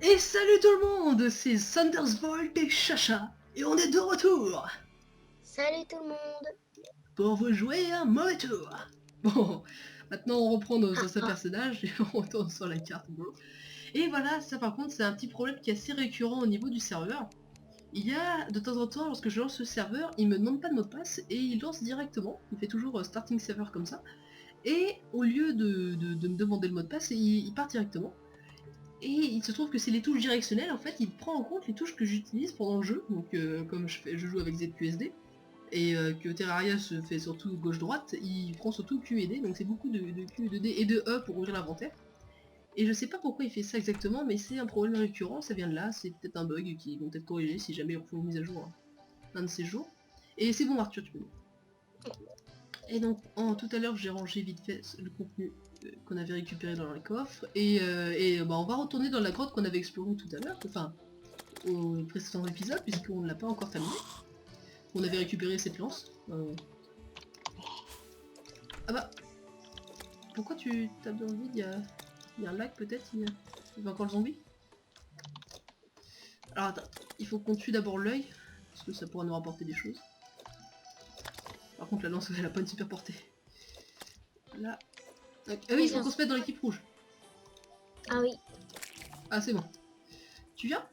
Et salut tout le monde, c'est Thundersbolt et Chacha, et on est de retour Salut tout le monde. pour vous jouer un mauvais tour. Bon, maintenant on reprend nos Ah, anciens ah. personnages et on retourne sur la carte, bro. Et voilà, ça par contre c'est un petit problème qui est assez récurrent au niveau du serveur. Il y a de temps en temps, lorsque je lance le serveur, il me demande pas de mot de passe et il lance directement, il fait toujours starting server comme ça, et au lieu de me demander le mot de passe, il part directement. Et il se trouve que c'est les touches directionnelles, en fait, il prend en compte les touches que j'utilise pendant le jeu, donc comme je joue avec ZQSD, et que Terraria se fait surtout gauche-droite, il prend surtout Q et D, donc c'est beaucoup de Q, de D et de E pour ouvrir l'inventaire. Et je sais pas pourquoi il fait ça exactement, mais c'est un problème récurrent, ça vient de là, c'est peut-être un bug qui vont peut-être corriger si jamais on fait une mise à jour un de ces jours. Et c'est bon Arthur, tu peux. Et donc tout à l'heure j'ai rangé vite fait le contenu qu'on avait récupéré dans les coffres et bah, on va retourner dans la grotte qu'on avait explorée tout à l'heure, enfin au précédent épisode puisqu'on ne l'a pas encore terminé. On avait récupéré cette lance. Ah bah pourquoi tu tapes dans le vide? Il y a un lag peut-être, il y a encore le zombie. Alors attends, il faut qu'on tue d'abord l'œil parce que ça pourra nous rapporter des choses. Par contre la lance elle a pas une super portée. Là. Ah oui, il faut qu'on se mette dans l'équipe rouge. Ah oui. Ah c'est bon. Tu viens?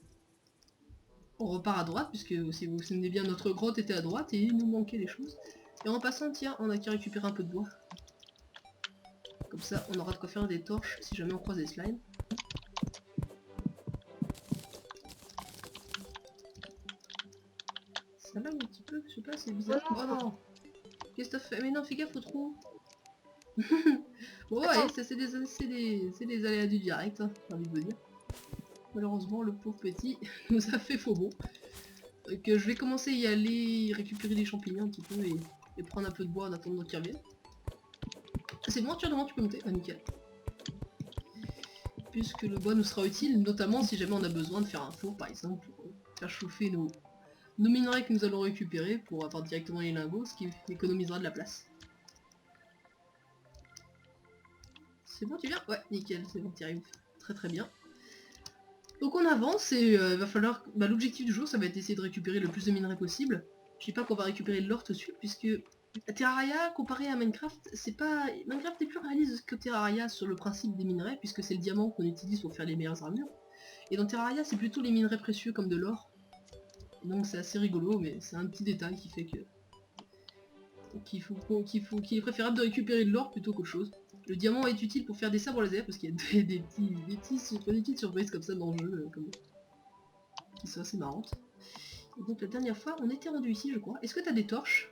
On repart à droite, puisque si vous vous souvenez bien, notre grotte était à droite et il nous manquait des choses. Et en passant, tiens, on a qu'à récupérer un peu de bois. Comme ça, on aura de quoi faire des torches si jamais on croise des slimes. Ça lag un petit peu, je sais pas, c'est bizarre. Oh non! Qu'est-ce que t'as fait? Mais non, fais gaffe au trou! Bon ouais, ça c'est des aléas du direct, hein, j'ai envie de vous dire. Malheureusement, le pauvre petit nous a fait faux bon. Donc je vais commencer à y aller récupérer des champignons un petit peu et prendre un peu de bois en attendant qu'il revienne. C'est bon, tu peux monter? Ah nickel. Puisque le bois nous sera utile, notamment si jamais on a besoin de faire un four par exemple, pour faire chauffer nos minerais que nous allons récupérer pour avoir directement les lingots, ce qui économisera de la place. C'est bon, tu viens? Ouais, nickel, c'est bon, tu arrives très très bien. Donc on avance et il va falloir... Bah, l'objectif du jour, ça va être d'essayer de récupérer le plus de minerais possible. Je sais pas qu'on va récupérer de l'or tout de suite, puisque Terraria, comparé à Minecraft, c'est pas... Minecraft est plus réaliste que Terraria sur le principe des minerais, puisque c'est le diamant qu'on utilise pour faire les meilleures armures. Et dans Terraria, c'est plutôt les minerais précieux comme de l'or. Donc c'est assez rigolo, mais c'est un petit détail qui fait que... qu'il est préférable de récupérer de l'or plutôt qu'autre chose. Le diamant est utile pour faire des sabres laser, parce qu'il y a des petites surprises comme ça dans le jeu, qui sont assez marrantes. Et donc la dernière fois, on était rendu ici, je crois. Est-ce que t'as des torches?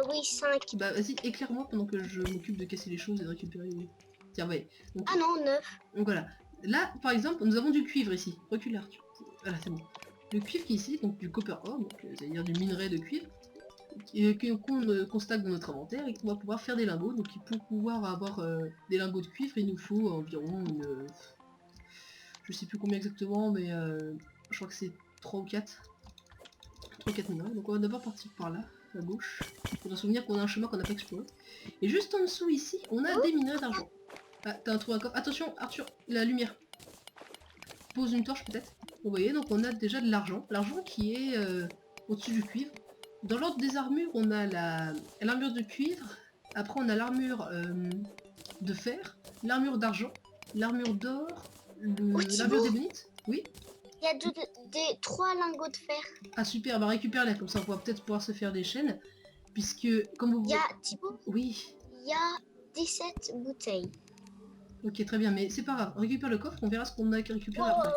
Oui, 5. Bah vas-y, éclaire-moi pendant que je m'occupe de casser les choses et de récupérer les... Tiens, ouais. Donc, Ah non, 9. donc voilà. Là, par exemple, nous avons du cuivre ici. Recule Arthur. Voilà, c'est bon. Le cuivre qui est ici, donc du copper ore, donc c'est-à-dire du minerai de cuivre, qu'on stack dans notre inventaire et qu'on va pouvoir faire des lingots. Donc pour pouvoir avoir des lingots de cuivre, il nous faut environ une... je sais plus combien exactement, mais je crois que c'est 3 ou 4. 3 ou 4 minerais. Donc on va d'abord partir par là, à gauche. Il faudra se souvenir qu'on a un chemin qu'on n'a pas exploré. Et juste en dessous ici, on a des minerais d'argent. Ah, t'as trouvé un coffre. Attention, Arthur, la lumière. Pose une torche peut-être. Vous voyez, donc on a déjà de l'argent. L'argent qui est au-dessus du cuivre. Dans l'ordre des armures, on a l'armure de cuivre. Après, on a l'armure de fer, l'armure d'argent, l'armure d'or, Oh l'armure Thibaut, d'ébonite. Oui. il y a 3 lingots de fer. Ah super, bah récupère-les, comme ça on va peut-être pouvoir se faire des chaînes. Puisque, comme vous Il y voyez... a Thibaut, Oui. il y a 17 bouteilles. Ok, très bien, mais c'est pas grave. Récupère le coffre, on verra ce qu'on a récupéré après.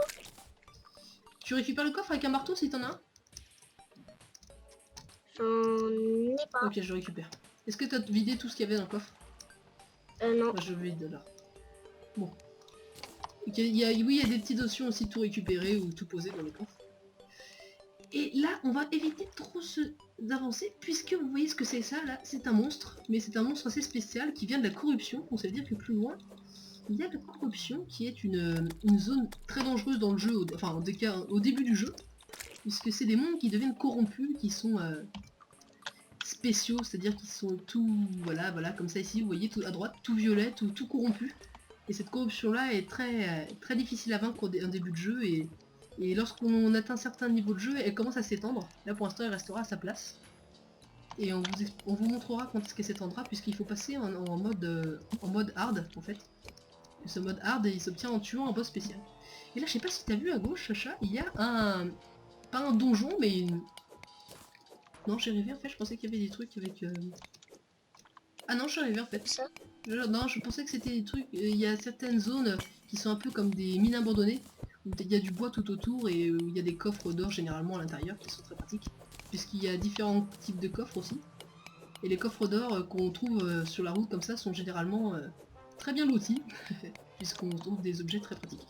Tu récupères le coffre avec un marteau si t'en as un? J'en ai pas. Ok, je le récupère. Est-ce que t'as vidé tout ce qu'il y avait dans le coffre? Non. Bah, je vide là. Bon. Ok, oui, il y a des petites options aussi de tout récupérer ou tout poser dans les coffres. Et là, on va éviter trop d'avancer, puisque vous voyez ce que c'est ça, là, c'est un monstre, mais c'est un monstre assez spécial qui vient de la corruption, donc ça veut dire que plus loin, il y a la corruption qui est une zone très dangereuse dans le jeu, enfin au début du jeu, puisque c'est des mondes qui deviennent corrompus, qui sont spéciaux, c'est-à-dire qu'ils sont tout, voilà, comme ça ici, vous voyez, tout à droite, tout violet, tout corrompu. Et cette corruption-là est très difficile à vaincre en début de jeu. Et lorsqu'on atteint un certain niveau de jeu, elle commence à s'étendre. Là pour l'instant elle restera à sa place. Et on vous montrera quand est-ce qu'elle s'étendra, puisqu'il faut passer en mode hard en fait. Et ce mode hard il s'obtient en tuant un boss spécial. Et là je sais pas si t'as vu à gauche, Sacha, il y a un... Pas un donjon mais une... Non j'ai rêvé en fait, je pensais qu'il y avait des trucs avec... Ah non je suis rêvé en fait. Ça. Non je pensais que c'était des trucs... Il y a certaines zones qui sont un peu comme des mines abandonnées, où il y a du bois tout autour et où il y a des coffres d'or généralement à l'intérieur qui sont très pratiques. Puisqu'il y a différents types de coffres aussi. Et les coffres d'or qu'on trouve sur la route comme ça sont généralement très bien lotis, puisqu'on trouve des objets très pratiques.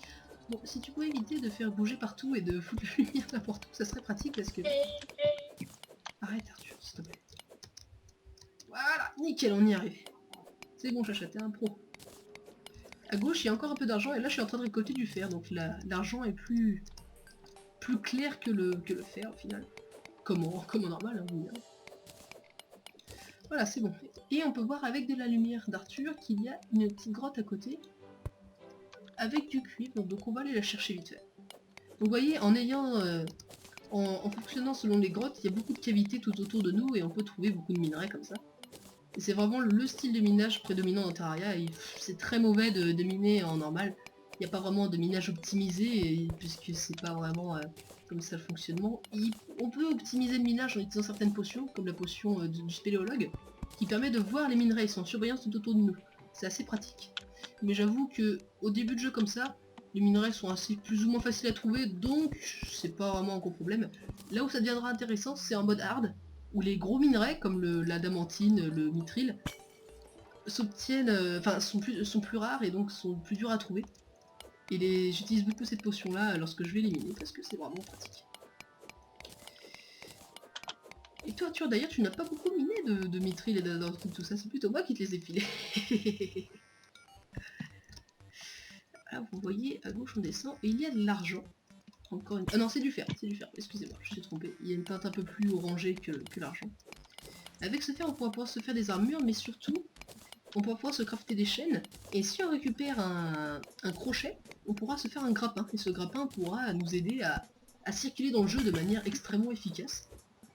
Bon, si tu pouvais éviter de faire bouger partout et de foutre la lumière n'importe où, ça serait pratique parce que... Arrête Arthur, s'il te plaît. Voilà, nickel, on y est arrivé. C'est bon, Chacha, t'es un pro. À gauche, il y a encore un peu d'argent et là je suis en train de récolter du fer, donc l'argent est plus clair que le fer au final. Comme en normal, hein, vous direz. Voilà, c'est bon. Et on peut voir avec de la lumière d'Arthur qu'il y a une petite grotte à côté avec du cuivre, donc on va aller la chercher vite fait. Donc vous voyez, en fonctionnant selon les grottes, il y a beaucoup de cavités tout autour de nous et on peut trouver beaucoup de minerais comme ça. Et c'est vraiment le style de minage prédominant dans Terraria, et c'est très mauvais de miner en normal. Il n'y a pas vraiment de minage optimisé, puisque c'est pas vraiment comme ça le fonctionnement. On peut optimiser le minage en utilisant certaines potions, comme la potion du spéléologue, qui permet de voir les minerais, ils sont en surveillance tout autour de nous. C'est assez pratique. Mais j'avoue que au début de jeu comme ça, les minerais sont assez plus ou moins faciles à trouver, donc c'est pas vraiment un gros problème. Là où ça deviendra intéressant, c'est en mode hard, où les gros minerais, comme l'adamantine, le mithril, s'obtiennent, sont plus rares et donc sont plus durs à trouver. Et j'utilise beaucoup cette potion là lorsque je vais les miner parce que c'est vraiment pratique. Et toi Arthur, d'ailleurs tu n'as pas beaucoup miné de mithril et d'adamantine, tout ça, c'est plutôt moi qui te les ai filés. Là vous voyez, à gauche on descend et il y a de l'argent. Encore une... Ah non c'est du fer, excusez-moi, je suis trompé. Il y a une teinte un peu plus orangée que l'argent. Avec ce fer on pourra pouvoir se faire des armures, mais surtout on pourra pouvoir se crafter des chaînes, et si on récupère un crochet, on pourra se faire un grappin, et ce grappin pourra nous aider à circuler dans le jeu de manière extrêmement efficace.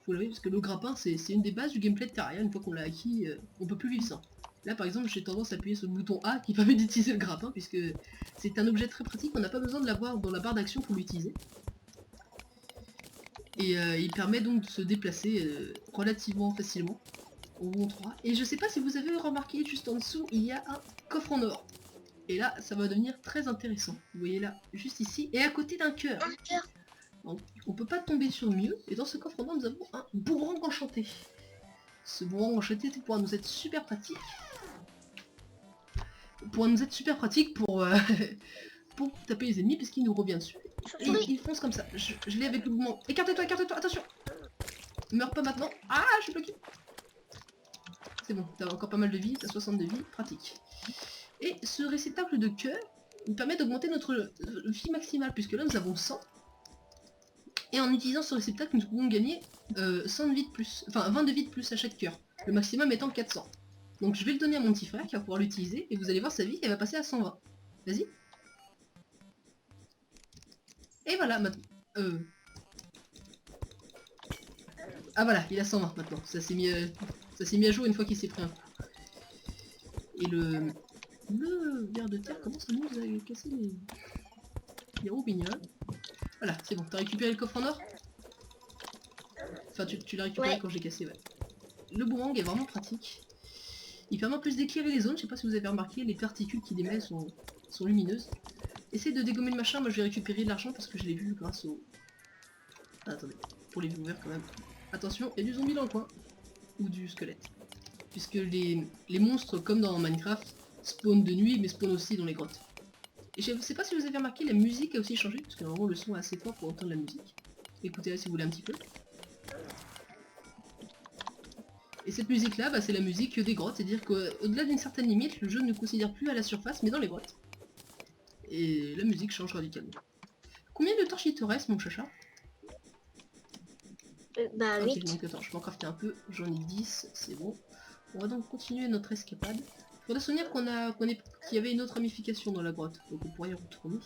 Faut l'avouer, parce que le grappin c'est une des bases du gameplay de Terraria, une fois qu'on l'a acquis, on peut plus vivre sans. Là par exemple j'ai tendance à appuyer sur le bouton A qui permet d'utiliser le grappin, puisque c'est un objet très pratique, on n'a pas besoin de l'avoir dans la barre d'action pour l'utiliser. Et il permet donc de se déplacer relativement facilement. On vous montrera. Et je sais pas si vous avez remarqué, juste en dessous, il y a un coffre en or. Et là, ça va devenir très intéressant. Vous voyez là, juste ici, et à côté d'un cœur. Un cœur. Donc, on peut pas tomber sur mieux. Et dans ce coffre en or, nous avons un boomerang enchanté. Ce boomerang enchanté pourra nous être super pratique. Pourra nous être super pratique pour, pour taper les ennemis, parce qu'il nous revient dessus. Et il fonce comme ça. Je l'ai avec le mouvement. Écartez-toi, attention. Meurs pas maintenant. Ah, je suis bloqué. C'est bon, t'as encore pas mal de vie, t'as 60 de vie, pratique. Et ce réceptacle de cœur nous permet d'augmenter notre vie maximale, puisque là nous avons 100. Et en utilisant ce réceptacle, nous pouvons gagner 100 de vie de plus, enfin 20 de vie de plus à chaque cœur. Le maximum étant 400. Donc je vais le donner à mon petit frère qui va pouvoir l'utiliser, et vous allez voir sa vie, elle va passer à 120. Vas-y. Et voilà, maintenant... Ah voilà, il a 120 maintenant. Ça s'est mis à jour une fois qu'il s'est pris un coup. Et le ver de terre commence à nous casser les roubignoles. Voilà, c'est bon. T'as récupéré le coffre en or? Enfin, tu l'as récupéré quand j'ai cassé, ouais. Le boomerang est vraiment pratique. Il permet en plus d'éclairer les zones. Je sais pas si vous avez remarqué, les particules qu'il émet sont lumineuses. Essayez de dégommer le machin. Moi, je vais récupérer de l'argent parce que je l'ai vu grâce au... Ah, attendez, pour les viewers quand même. Attention, il y a du zombie dans le coin. Ou du squelette. Puisque les monstres, comme dans Minecraft, spawnent de nuit, mais spawnent aussi dans les grottes. Et je sais pas si vous avez remarqué, la musique a aussi changé, parce que normalement le son est assez fort pour entendre la musique. Écoutez-la si vous voulez un petit peu. Et cette musique-là, bah, c'est la musique des grottes, c'est-à-dire qu'au-delà d'une certaine limite, le jeu ne considère plus à la surface, mais dans les grottes. Et la musique change radicalement. Combien de torches il te reste, mon chacha? Bah, ok, 8. donc attends, je peux en crafter un peu, j'en ai 10, c'est bon. On va donc continuer notre escapade. Faudrait se souvenir qu'il y avait une autre ramification dans la grotte, donc on pourrait y retourner.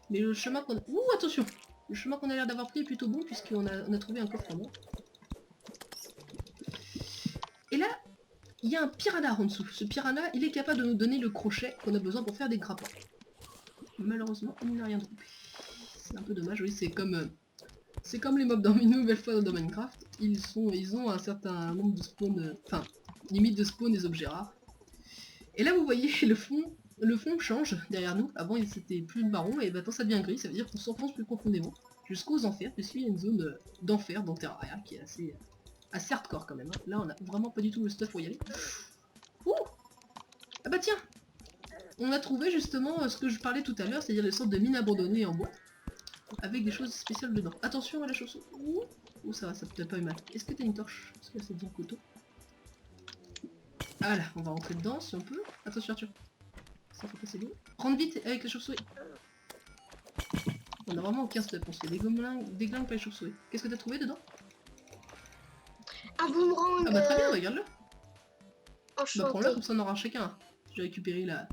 Mais le chemin qu'on a... Ouh, attention! Le chemin qu'on a l'air d'avoir pris est plutôt bon, puisqu'on a trouvé un coffre en or. Et là, il y a un piranha en dessous. Ce piranha, il est capable de nous donner le crochet qu'on a besoin pour faire des grappins. Malheureusement, il n'a rien droppé. C'est un peu dommage, oui, c'est comme les mobs dans une nouvelle fois dans Minecraft. Ils ont un certain nombre de spawns, enfin, limite de spawn des objets rares. Et là, vous voyez, le fond change derrière nous. Avant, c'était plus marron, et maintenant ça devient gris. Ça veut dire qu'on s'enfonce plus profondément jusqu'aux enfers, puisqu'il y a une zone d'enfer dans Terraria qui est assez hardcore quand même. Hein. Là, on a vraiment pas du tout le stuff pour y aller. Ouh! Ah bah tiens! On a trouvé justement ce que je parlais tout à l'heure, c'est-à-dire des sortes de mines abandonnées en bois, avec des choses spéciales dedans. Attention à la chaussure. Ouh, ça va, ça peut-être pas eu mal. Est-ce que t'as une torche? Parce que là, c'est bien couteau. Ah là, on va rentrer dedans si on peut. Attention Arthur. Ça fait passer l'eau. Rentre vite avec la chauve-souris. On a vraiment aucun stuff, on se fait des glingues par les chauves-souris. Qu'est-ce que t'as trouvé dedans? Un boomerang. Ah bah très bien, regarde-le. Enchanté. Bah prends-le, comme ça on aura chacun. J'ai récupéré la...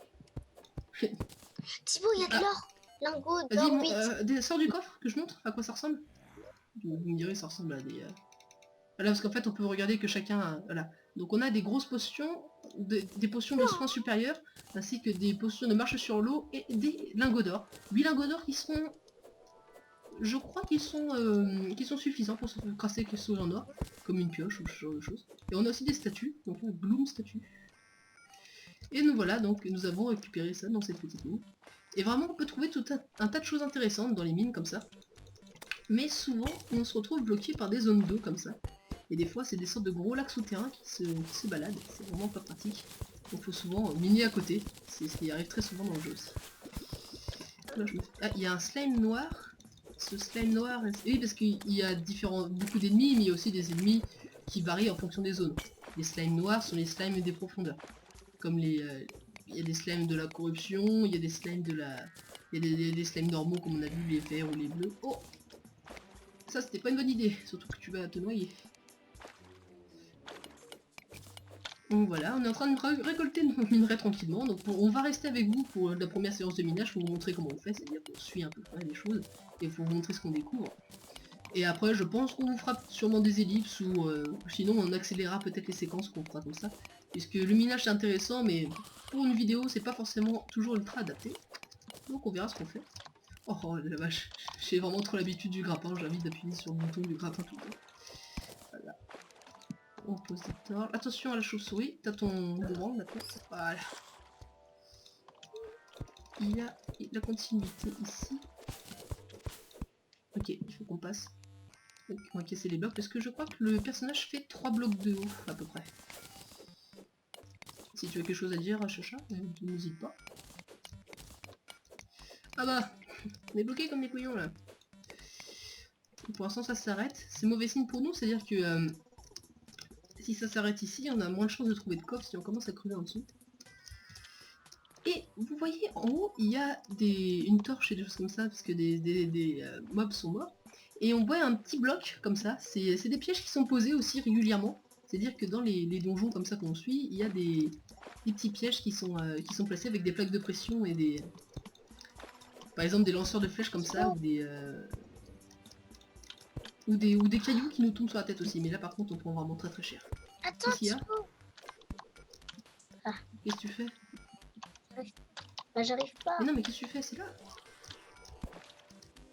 Thibaut, il y a de l'or. Lingot d'or 8. Vas-y, sors du coffre, que je montre à quoi ça ressemble. Vous me direz, ça ressemble à des... Voilà, parce qu'en fait on peut regarder que chacun... Voilà. Donc on a des grosses potions, des potions de soins supérieurs, ainsi que des potions de marche sur l'eau et des lingots d'or. 8 lingots d'or qui seront... Je crois qu'ils sont suffisants pour se crasser avec les souris en or, comme une pioche ou ce genre de choses. Et on a aussi des statues, donc un Gloom statue. Et nous voilà, donc nous avons récupéré ça dans cette petite mine. Et vraiment on peut trouver tout un tas de choses intéressantes dans les mines comme ça. Mais souvent on se retrouve bloqué par des zones d'eau comme ça. Et des fois c'est des sortes de gros lacs souterrains qui se baladent, c'est vraiment pas pratique. Donc il faut souvent miner à côté, c'est ce qui arrive très souvent dans le jeu aussi. Là, ah, il y a un slime noir. Ce slime noir, oui parce qu'il y a beaucoup d'ennemis, mais il y a aussi des ennemis qui varient en fonction des zones. Les slimes noirs sont les slimes des profondeurs. Comme il y a des slimes de la corruption, il y a des slimes de la... Il y a des slimes normaux comme on a vu, les verts ou les bleus. Oh! Ça c'était pas une bonne idée, surtout que tu vas te noyer. Donc voilà, on est en train de récolter nos minerais tranquillement, donc on va rester avec vous pour la première séance de minage pour vous montrer comment on fait, c'est-à-dire qu'on suit un peu près les choses, et pour vous montrer ce qu'on découvre. Et après je pense qu'on vous fera sûrement des ellipses, ou sinon on accélérera peut-être les séquences qu'on fera comme ça, puisque le minage c'est intéressant, mais pour une vidéo c'est pas forcément toujours ultra adapté, donc on verra ce qu'on fait. Oh la vache, j'ai vraiment trop l'habitude du grappin, j'ai envie d'appuyer sur le bouton du grappin tout le temps. Voilà. On pose des torches. Attention à la chauve-souris, t'as ton boomerang maintenant. Voilà. Il y a la continuité ici. Ok, il faut qu'on passe. Donc on va casser les blocs parce que je crois que le personnage fait 3 blocs de haut à peu près. Si tu as quelque chose à dire, Chacha, n'hésite pas. Ah bah, on est bloqué comme des couillons là. Pour l'instant ça s'arrête. C'est mauvais signe pour nous, c'est-à-dire que si ça s'arrête ici, on a moins de chances de trouver de coffre si on commence à creuser en dessous. Et vous voyez en haut, il y a une torche et des choses comme ça, parce que des mobs sont morts. Et on voit un petit bloc comme ça, c'est des pièges qui sont posés aussi régulièrement. C'est-à-dire que dans les donjons comme ça qu'on suit, il y a des petits pièges qui sont placés avec des plaques de pression et des... Par exemple des lanceurs de flèches comme ça, ou des cailloux qui nous tombent sur la tête aussi. Mais là par contre on prend vraiment très très cher. Attends, Thibaut. Qu'est-ce que tu fais? Bah j'arrive pas. Mais non mais qu'est-ce que tu fais? C'est là.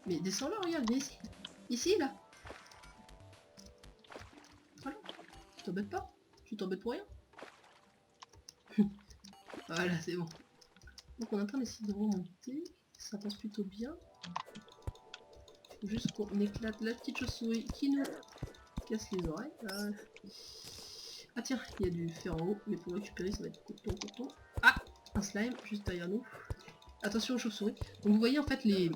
Mais descends là, regarde, viens ici. Ici, là. Voilà. Tu t'embêtes pas? Tu t'embêtes pour rien? Voilà, c'est bon. Donc on est en train d'essayer de remonter. Ça passe plutôt bien. Faut juste qu'on éclate la petite chauve-souris qui nous casse les oreilles. Ah tiens, il y a du fer en haut, mais pour récupérer ça va être coton. Ah! Un slime juste derrière nous. Attention aux chauves-souris. Donc vous voyez en fait les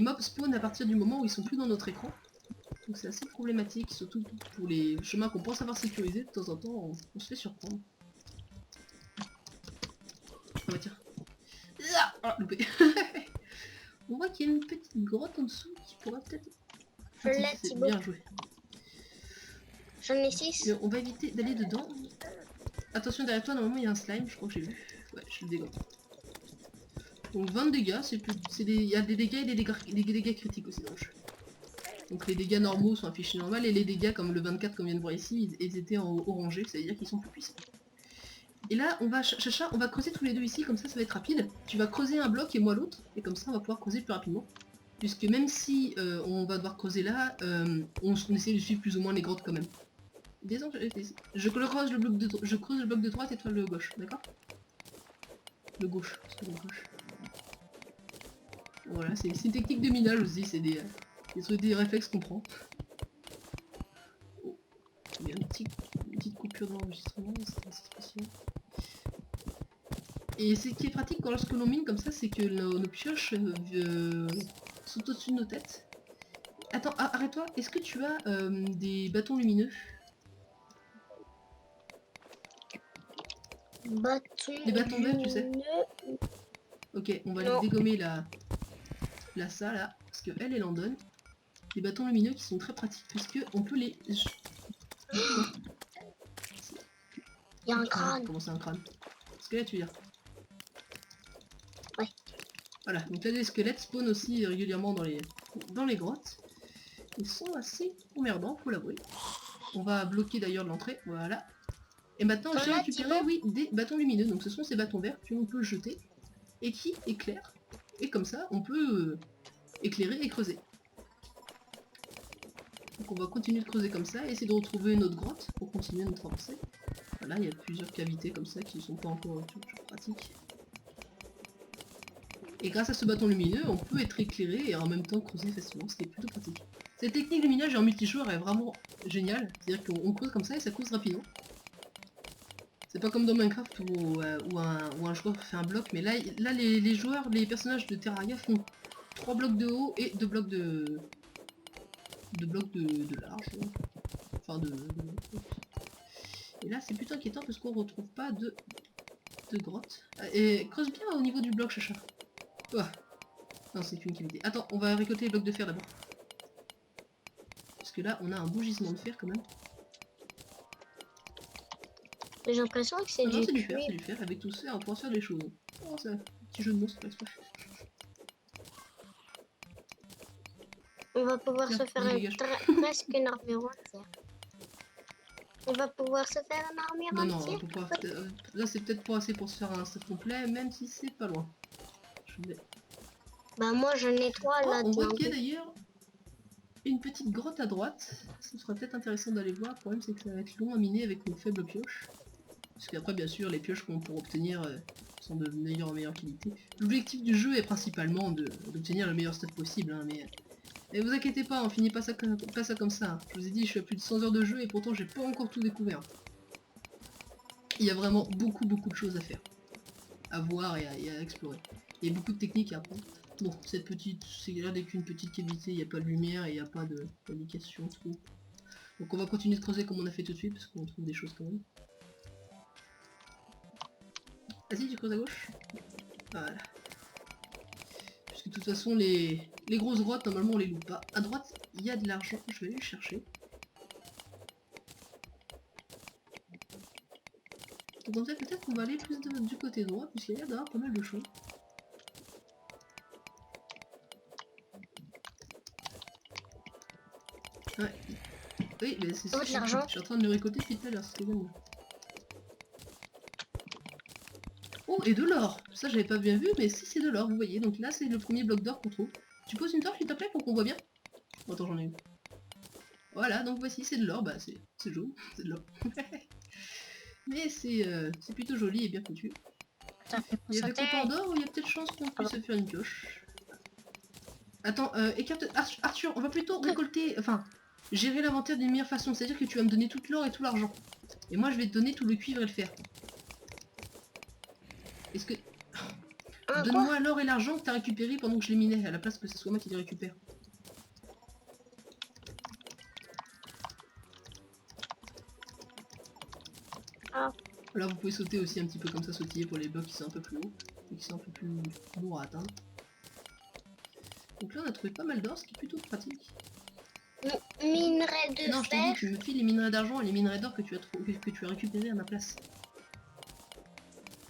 mobs spawn à partir du moment où ils sont plus dans notre écran. Donc c'est assez problématique, surtout pour les chemins qu'on pense avoir sécurisés. De temps en temps, on se fait surprendre. Ah bah tiens. Ah, loupé. On voit qu'il y a une petite grotte en dessous qui pourrait peut-être... Je l'ai, Thibaut. Bien joué. J'en ai 6. On va éviter d'aller dedans. Attention derrière toi, normalement il y a un slime, je crois que j'ai vu. Ouais, je le dégomme. Donc 20 dégâts, il y a des dégâts et des dégâts critiques aussi dans le jeu. Donc les dégâts normaux sont affichés normal et les dégâts comme le 24 comme on vient de voir ici, ils étaient en orangé, ça veut dire qu'ils sont plus puissants. Et là, on va, Chacha, on va creuser tous les deux ici, comme ça va être rapide. Tu vas creuser un bloc et moi l'autre, et comme ça on va pouvoir creuser plus rapidement. Puisque même si on va devoir creuser là, on essaie de suivre plus ou moins les grottes quand même. Désolé, je creuse le bloc de droite et toi le gauche, d'accord? Le gauche, parce que le gauche. Voilà, c'est une technique de minage aussi, c'est des trucs, des réflexes qu'on prend. Oh, il y a une petite coupure dans l'enregistrement, c'est assez spécial. Et ce qui est pratique lorsque l'on mine comme ça, c'est que nos pioches sont au-dessus de nos têtes. Attends, arrête-toi, est-ce que tu as des bâtons lumineux? Les bâtons verts, tu sais. Ok, on va les dégommer la ça là, parce qu'elle, elle en donne. Des bâtons lumineux qui sont très pratiques, puisque on peut les... Il y a un crâne. Comment c'est un crâne? Squelette, tu veux dire? Ouais. Voilà, donc là les squelettes spawnent aussi régulièrement dans les grottes. Ils sont assez emmerdants, faut l'avouer. On va bloquer d'ailleurs l'entrée, voilà. Et maintenant j'ai récupéré, oui, des bâtons lumineux. Donc ce sont ces bâtons verts que l'on peut jeter et qui éclairent. Et comme ça, on peut éclairer et creuser. Donc on va continuer de creuser comme ça et essayer de retrouver une autre grotte pour continuer notre avancée. Voilà, il y a plusieurs cavités comme ça qui ne sont pas encore toujours pratiques. Et grâce à ce bâton lumineux, on peut être éclairé et en même temps creuser facilement, ce qui est plutôt pratique. Cette technique de minage en multijoueur est vraiment géniale, c'est-à-dire qu'on creuse comme ça et ça creuse rapidement. C'est pas comme dans Minecraft où un joueur fait un bloc, mais là les joueurs, les personnages de Terraria font 3 blocs de haut et 2 blocs de large. Enfin Et là c'est plutôt inquiétant parce qu'on retrouve pas de grotte. Et creuse bien au niveau du bloc, Chacha. Oh. Non, c'est qu'une cavité. Attends, on va récolter les blocs de fer d'abord. Parce que là, on a un beau gisement de fer quand même. J'ai l'impression que c'est du fer, c'est du fer. Avec tout ça, on pourra faire des choses. Oh, c'est un petit jeu de mots, c'est pas exprès. On va pouvoir se faire presque une armure entière. On va pouvoir se faire une armure entière. Non, là c'est peut-être pas assez pour se faire un set complet, même si c'est pas loin. Bah moi j'en ai 3 là. On voit qu'il y a d'ailleurs une petite grotte à droite. Ce sera peut-être intéressant d'aller voir. Le problème c'est que ça va être long à miner avec nos faibles pioches. Parce qu'après bien sûr les pioches qu'on pourra obtenir sont de meilleure en meilleure qualité. L'objectif du jeu est principalement d'obtenir le meilleur stat possible, hein, mais vous inquiétez pas, on finit pas ça comme ça. Hein. Je vous ai dit, je suis à plus de 100 heures de jeu et pourtant j'ai pas encore tout découvert. Il y a vraiment beaucoup de choses à faire. À voir et à explorer. Il y a beaucoup de techniques à apprendre. Bon, cette petite, c'est l'air d'être qu'une petite cavité, il n'y a pas de lumière et il n'y a pas d'indication trop. Donc on va continuer de creuser comme on a fait tout de suite parce qu'on trouve des choses quand même. Vas-y, tu creuses à gauche. Voilà. Puisque de toute façon les grosses grottes normalement on les loupe pas. À droite il y a de l'argent, je vais aller le chercher. Donc peut-être qu'on va aller plus du côté droit puisqu'il y a l'air d'avoir pas mal de choses. Ouais. Oui, mais c'est ça. Je suis en train de le récolter depuis tout à l'heure, c'était bien. Oh, et de l'or. Ça j'avais pas bien vu, mais si c'est de l'or, vous voyez. Donc là c'est le premier bloc d'or qu'on trouve. Tu poses une torche s'il te plaît pour qu'on voit bien. Oh, attends, j'en ai une. Voilà, donc voici, c'est de l'or. Bah c'est jaune, c'est de l'or. Mais c'est plutôt joli et bien foutu. Il y a des copains d'or où il y a peut-être chance qu'on puisse se faire une pioche. Attends, écarte... Arthur, on va plutôt récolter... Enfin, gérer l'inventaire d'une meilleure façon. C'est-à-dire que tu vas me donner tout l'or et tout l'argent. Et moi je vais te donner tout le cuivre et le fer. Est-ce que... Donne-moi l'or et l'argent que tu as récupéré pendant que je les minais, à la place que ce soit moi qui les récupère. Là vous pouvez sauter aussi un petit peu comme ça, sautiller pour les blocs qui sont un peu plus hauts et qui sont un peu plus lourds à atteindre. Donc là on a trouvé pas mal d'or, ce qui est plutôt pratique. Minerais de fer. Non, je t'ai dit, tu me files les minerais d'argent et les minerais d'or que tu as récupérés à ma place.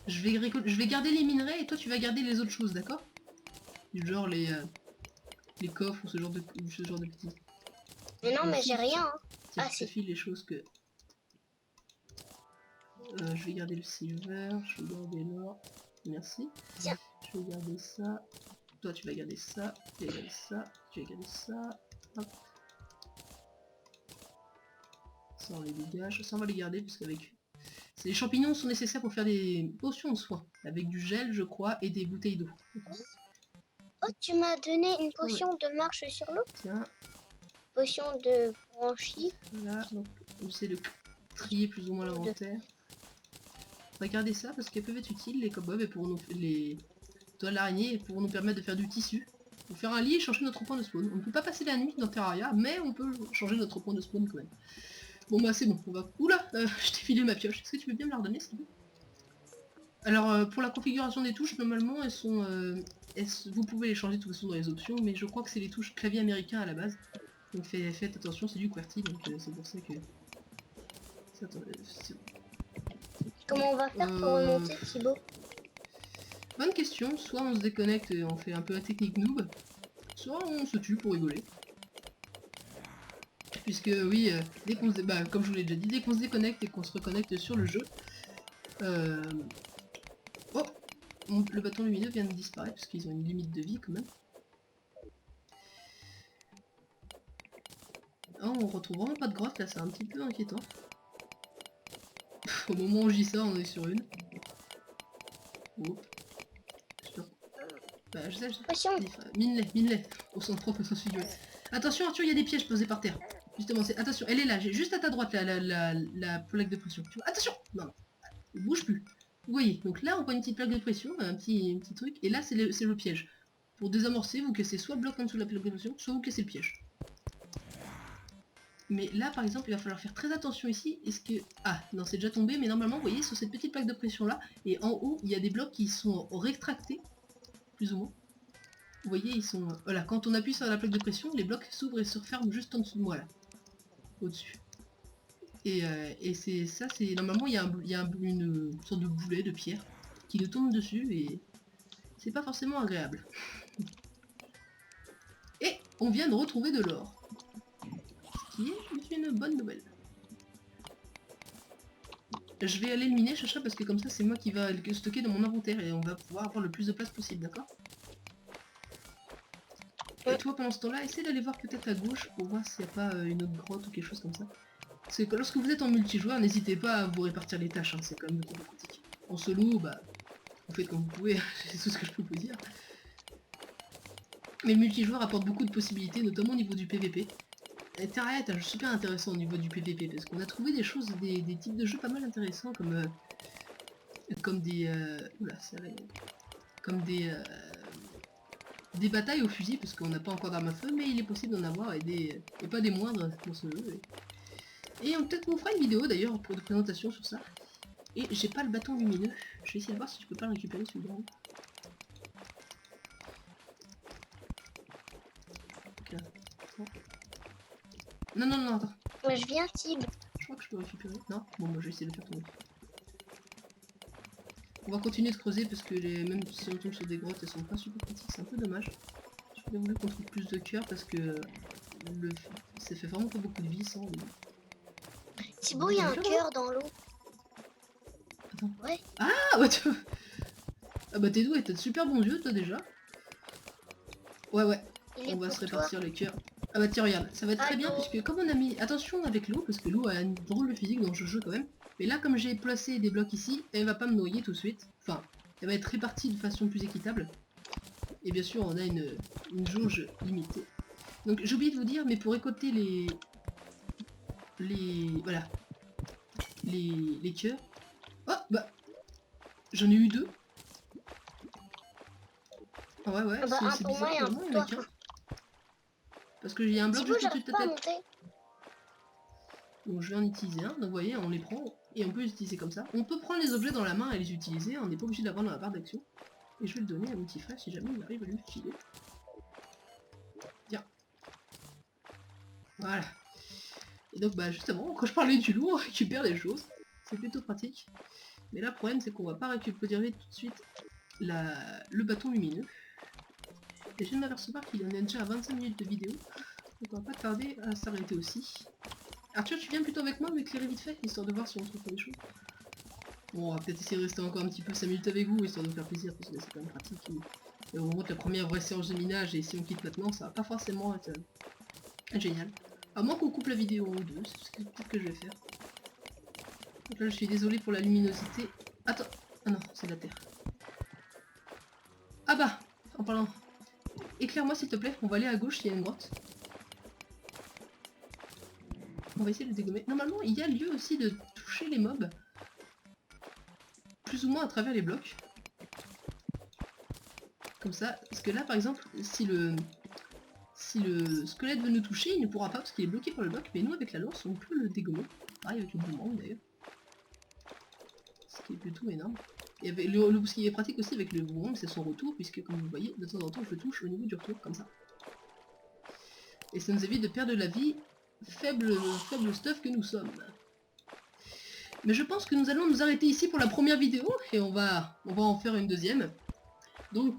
Je vais garder les minerais et toi tu vas garder les autres choses, d'accord? Genre les coffres ou ce genre de petits. Mais non, mais j'ai rien. Hein. Ah, je te file les choses que... je vais garder le silver, je vais garder l'or. Merci. Tiens. Je vais garder ça. Toi tu vas garder ça, tu vas garder ça, tu vas garder ça. Hop. Ça on les dégage, ça on va les garder parce qu'avec... Les champignons sont nécessaires pour faire des potions de soins. Avec du gel je crois et des bouteilles d'eau. Oh, tu m'as donné une potion de marche sur l'eau. Tiens. Potion de branchie. Voilà, donc j'essaie de trier plus ou moins l'inventaire. Regardez ça parce qu'elles peuvent être utiles les cobwebs et pour nous les toiles d'araignée pour nous permettre de faire du tissu. Pour faire un lit et changer notre point de spawn. On ne peut pas passer la nuit dans Terraria, mais on peut changer notre point de spawn quand même. Bon bah c'est bon, on va... Oula, je t'ai filé ma pioche. Est-ce que tu veux bien me la redonner s'il te plaît? Alors pour la configuration des touches, normalement elles sont... vous pouvez les changer de toute façon dans les options, mais je crois que c'est les touches clavier américain à la base. Donc faites attention, c'est du QWERTY, donc c'est pour ça que... Comment on va faire pour remonter, Thibaut? Bonne question, soit on se déconnecte et on fait un peu la technique noob, soit on se tue pour rigoler. Puisque oui, dès qu'on se... Bah, comme je vous l'ai déjà dit, dès qu'on se déconnecte et qu'on se reconnecte sur le jeu... Oh, le bâton lumineux vient de disparaître parce qu'ils ont une limite de vie quand même. Oh, on retrouve vraiment pas de grotte là, c'est un petit peu inquiétant. Au moment où je dis ça, on est sur une. Oups. Bah, je sais. Mine-les. Au centre propre, au sens figuré. Attention Arthur, il y a des pièges posés par terre. Justement, attention, elle est là, juste à ta droite, la plaque de pression. Tu vois, attention. Non, ne bouge plus. Vous voyez, donc là, on voit une petite plaque de pression, un petit truc, et là, c'est le piège. Pour désamorcer, vous cassez soit le bloc en dessous de la plaque de pression, soit vous cassez le piège. Mais là, par exemple, il va falloir faire très attention ici. Est-ce que... Ah, non, c'est déjà tombé, mais normalement, vous voyez, sur cette petite plaque de pression-là, et en haut, il y a des blocs qui sont rétractés, plus ou moins. Vous voyez, ils sont... Voilà, quand on appuie sur la plaque de pression, les blocs s'ouvrent et se referment juste en dessous de moi, là. Au-dessus. Et c'est ça, c'est... Normalement, il y a une sorte de boulet de pierre qui nous tombe dessus, et c'est pas forcément agréable. Et on vient de retrouver de l'or. Ce qui est une bonne nouvelle. Je vais aller le miner, Chacha, parce que comme ça, c'est moi qui va le stocker dans mon inventaire, et on va pouvoir avoir le plus de place possible, d'accord? Et toi, pendant ce temps-là, essaie d'aller voir peut-être à gauche pour voir s'il n'y a pas une autre grotte ou quelque chose comme ça. Parce que lorsque vous êtes en multijoueur, n'hésitez pas à vous répartir les tâches, hein, c'est quand même beaucoup plus pratique. En solo, bah, vous faites comme vous pouvez, c'est tout ce que je peux vous dire. Mais le multijoueur apporte beaucoup de possibilités, notamment au niveau du PVP. Et Terraria est un jeu super intéressant au niveau du PVP, parce qu'on a trouvé des choses, des types de jeux pas mal intéressants, comme des... oula, c'est vrai. Comme des batailles au fusil, parce qu'on n'a pas encore d'armes à feu, mais il est possible d'en avoir, et pas des moindres dans ce jeu. Et peut-être qu'on fera une vidéo d'ailleurs pour de présentation sur ça. Et j'ai pas le bâton lumineux, je vais essayer de voir si je peux pas le récupérer celui-là. Non, attends. Mais je viens, Tib. Je crois que je peux récupérer. Non. Bon, moi je vais essayer de le faire tomber. On va continuer de creuser parce que même si on tombe sur des grottes, elles sont pas super pratiques, c'est un peu dommage. J'aurais voulu qu'on trouve plus de cœur parce que ça fait vraiment pas beaucoup de vie sans. Thibaut, il y a un cœur dans l'eau. Attends. Ouais. Ah ouais, ah bah t'es doué, t'as de super bons yeux toi déjà. Ouais. On va se répartir les cœurs. Ah bah tiens regarde, ça va être très bien puisque comme on a mis... Attention avec l'eau, parce que l'eau a une drôle de physique dans le jeu quand même. Mais là comme j'ai placé des blocs ici, elle va pas me noyer tout de suite. Enfin, elle va être répartie de façon plus équitable. Et bien sûr on a une jauge limitée. Donc j'ai oublié de vous dire, mais pour récolter voilà. Les cœurs. Oh bah j'en ai eu 2. Ah ouais, c'est bizarre, vraiment il y en a qu'un. Parce qu'il y a un bloc juste au-dessus de ta tête. Donc je vais en utiliser un, donc vous voyez, on les prend et on peut les utiliser comme ça. On peut prendre les objets dans la main et les utiliser, on n'est pas obligé d'avoir dans la barre d'action. Et je vais le donner à mon petit frère si jamais il arrive à lui filer. Tiens. Voilà. Et donc bah justement, quand je parlais du loup, on récupère les choses. C'est plutôt pratique. Mais là, le problème, c'est qu'on va pas récupérer tout de suite le bâton lumineux. Et je viens de m'apercevoir qu'il en est déjà à 25 minutes de vidéo. Donc on va pas tarder à s'arrêter aussi. Arthur, tu viens plutôt avec moi m'éclairer vite fait, histoire de voir si on trouve des choses. Bon, on va peut-être essayer de rester encore un petit peu 5 minutes avec vous, histoire de faire plaisir, parce que c'est quand même pratique. Et au moment de la première vraie séance de minage, et si on quitte maintenant, ça va pas forcément être génial. À moins qu'on coupe la vidéo en deux, c'est ce que peut-être que je vais faire. Donc là, je suis désolée pour la luminosité. Attends, ah non, c'est la terre. Ah bah, en parlant... Éclaire-moi s'il te plaît, on va aller à gauche, il y a une grotte. On va essayer de le dégommer. Normalement, il y a lieu aussi de toucher les mobs. Plus ou moins à travers les blocs. Comme ça. Parce que là, par exemple, si le squelette veut nous toucher, il ne pourra pas parce qu'il est bloqué par le bloc. Mais nous, avec la lance, on peut le dégommer. Pareil avec le boomerang d'ailleurs. Ce qui est plutôt énorme. Et avec ce qui est pratique aussi avec le boomerang, c'est son retour. Puisque, comme vous voyez, de temps en temps, je le touche au niveau du retour, comme ça. Et ça nous évite de perdre de la vie. Faible stuff que nous sommes. Mais je pense que nous allons nous arrêter ici pour la première vidéo et on va en faire une deuxième. Donc,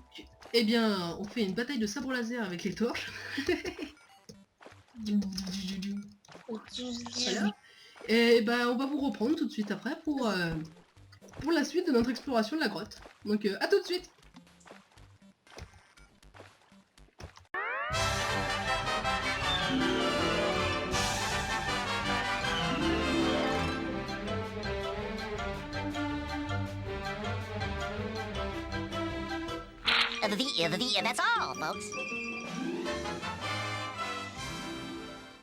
eh bien, on fait une bataille de sabre laser avec les torches. Voilà. Et ben, on va vous reprendre tout de suite après pour la suite de notre exploration de la grotte. Donc, à tout de suite. That's all, folks.